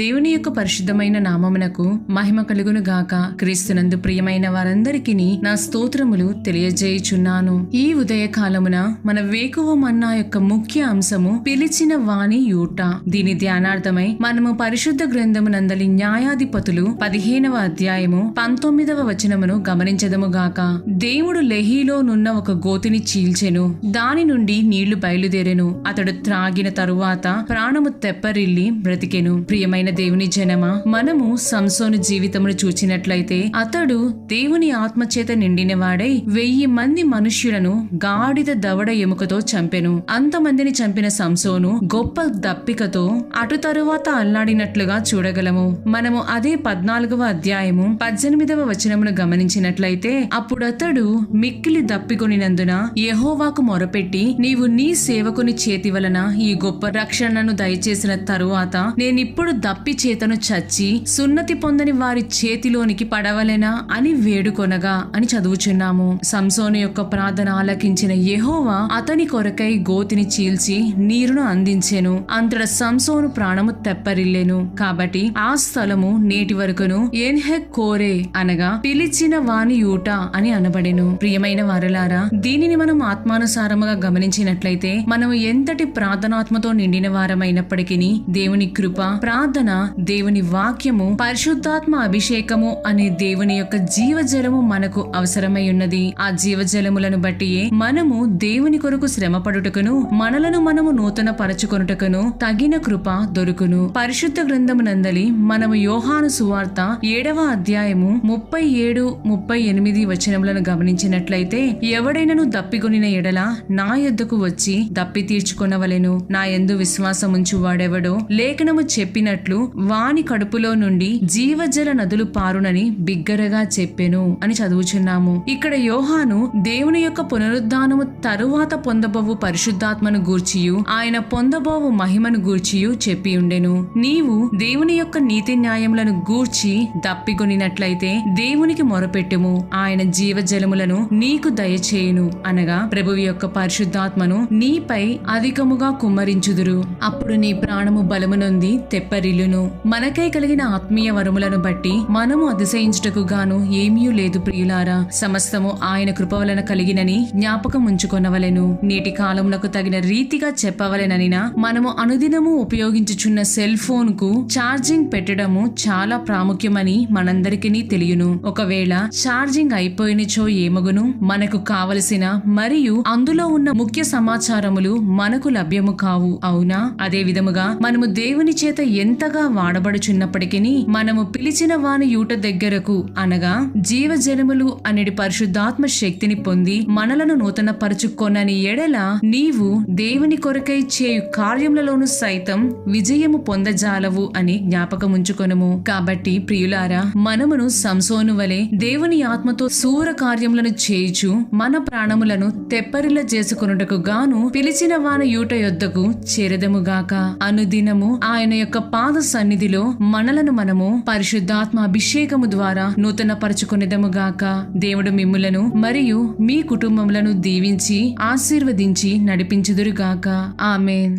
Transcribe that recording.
దేవుని యొక్క పరిశుద్ధమైన నామమునకు మహిమ కలుగును గాక. క్రీస్తునందు ప్రియమైన వారందరికీ నా స్తోత్రములు తెలియజేయుచున్నాను. ఈ ఉదయ కాలమున మన వేకువ మన్నా యొక్క ముఖ్య అంశము పిలిచిన వాని యూట. దీని ధ్యానార్థమై మనము పరిశుద్ధ గ్రంథమునందలి న్యాయాధిపతులు 15వ అధ్యాయము 19వ వచనమును గమనించదము గాక. దేవుడు లెహీలో నున్న ఒక గోతిని చీల్చెను, దాని నుండి నీళ్లు బయలుదేరెను. అతడు త్రాగిన తరువాత ప్రాణము తెప్పరిల్లి బ్రతికెను. ప్రియమైన దేవుని జనమా, మనము సంసోను జీవితమును చూచినట్లయితే అతడు దేవుని ఆత్మచేత నిండిన వాడై 1000 మంది మనుష్యులను గాడిద దవడ ఎముకతో చంపెను. అంతమందిని చంపిన సంసోను గొప్ప దప్పికతో అటు తరువాత అల్లాడినట్లుగా చూడగలము. మనము అదే 14వ అధ్యాయము 18వ వచనమును గమనించినట్లయితే అప్పుడతడు మిక్కిలి దప్పికొనినందున యెహోవాకు మొరపెట్టి, నీవు నీ సేవకుని చేతి వలన ఈ గొప్ప రక్షణను దయచేసిన తరువాత నేనిప్పుడు దప్పి చేతను చచ్చి సున్నతి పొందని వారి చేతిలోనికి పడవలెనా అని వేడుకొనగా అని చదువుచున్నాము. సంసోను యొక్క ప్రార్థన ఆలకించిన యెహోవా అతని కొరకై గోతిని చీల్చి నీరును అందించెను. అంతట సంసోను ప్రాణము తెప్పరిల్లెను. కాబట్టి ఆ స్థలము నేటి వరకును ఎన్హెక్ కోరే అనగా పిలిచిన వాని యూట అని అనబడెను. ప్రియమైన వారలారా, దీనిని మనం ఆత్మానుసారముగా గమనించినట్లయితే మనము ఎంతటి ప్రార్థనాత్మతో నిండిన వారమైనప్పటికీ దేవుని కృప, ప్రార్థన, దేవుని వాక్యము, పరిశుద్ధాత్మ అభిషేకము అనే దేవుని యొక్క జీవజలము మనకు అవసరమై ఉన్నది. ఆ జీవజలములను బట్టియే మనము దేవుని కొరకు శ్రమపడుటకును మనలను మనము నూతన పరచుకొనుటకును తగిన కృప దొరుకును. పరిశుద్ధ గ్రంథమునందలి మనము యోహాను సువార్త 7వ అధ్యాయము 37, 38 వచనములను గమనించినట్లయితే, ఎవడైనను దప్పికొనిన ఎడల నా యొద్దకు వచ్చి దప్పి తీర్చుకొనవలెను. నా యందు విశ్వాసముంచు వాడెవడో లేఖనము చెప్పినట్లు వాని కడుపులో నుండి జీవజల నదులు పారునని బిగ్గరగా చెప్పెను అని చదువుచున్నాము. ఇక్కడ యోహాను దేవుని యొక్క పునరుద్ధానము తరువాత పొందబోవు పరిశుద్ధాత్మను గూర్చియు ఆయన పొందబోవు మహిమను గూర్చియు చెప్పి ఉండెను. నీవు దేవుని యొక్క నీతి న్యాయములను గూర్చి దప్పికొనినట్లయితే దేవునికి మొరపెట్టుము, ఆయన జీవజలములను నీకు దయచేయును అనగా ప్రభువు యొక్క పరిశుద్ధాత్మను నీపై అధికముగా కుమ్మరించుదురు. అప్పుడు నీ ప్రాణము బలమునొంది తెప్పరిల్లును. మనకై కలిగిన ఆత్మీయ వరములను బట్టి మనము అతిశయించుటకు గాను ఏమీ లేదు ప్రియులారా. సమస్తము ఆయన కృప వలన కలిగినని జ్ఞాపకం ఉంచుకొనవలెను. నేటి కాలమునకు తగిన రీతిగా చెప్పవలెననినా మనము అనుదినము ఉపయోగించుచున్న సెల్ ఫోన్ కు ఛార్జింగ్ పెట్టడము చాలా ప్రాముఖ్యమని మనందరికీ తెలియను. ఒకవేళ ఛార్జింగ్ అయిపోయినచో ఏమగును? మనకు కావలసిన మరియు అందులో ఉన్న ముఖ్య సమాచారములు మనకు లభ్యము కావు, అవునా? అదే విధముగా మనము దేవుని చేత ఎంతగా వాడబడుచున్నప్పటికీ మనము పిలిచిన వాని యూట దగ్గరకు అనగా జీవజలములు అనేది పరిశుద్ధాత్మ శక్తిని పొంది మనలను నూతన పరచుకొనని ఎడల నీవు దేవుని కొరకై చేయు కార్యములలోను సైతం విజయము పొందజాలవు అని జ్ఞాపకముంచుకొనుము. కాబట్టి ప్రియులారా, మనమును సంసోను వలె దేవుని ఆత్మతో శూర కార్యములను చేయుచు మన ప్రాణములను తెప్పరిల్ల చేసుకొనుటకు గాను పిలిచిన వాని యూట యొద్దకు చేరదముగాక. అనుదినము ఆయన యొక్క పాద సన్నిధిలో మనలను మనము పరిశుద్ధాత్మ అభిషేకము ద్వారా నూతన పరచుకొనిదముగాక. దేవుడు మిమ్ములను మరియు మీ కుటుంబములను దీవించి ఆశీర్వదించి నడిపించుదురుగాక. ఆమేన్.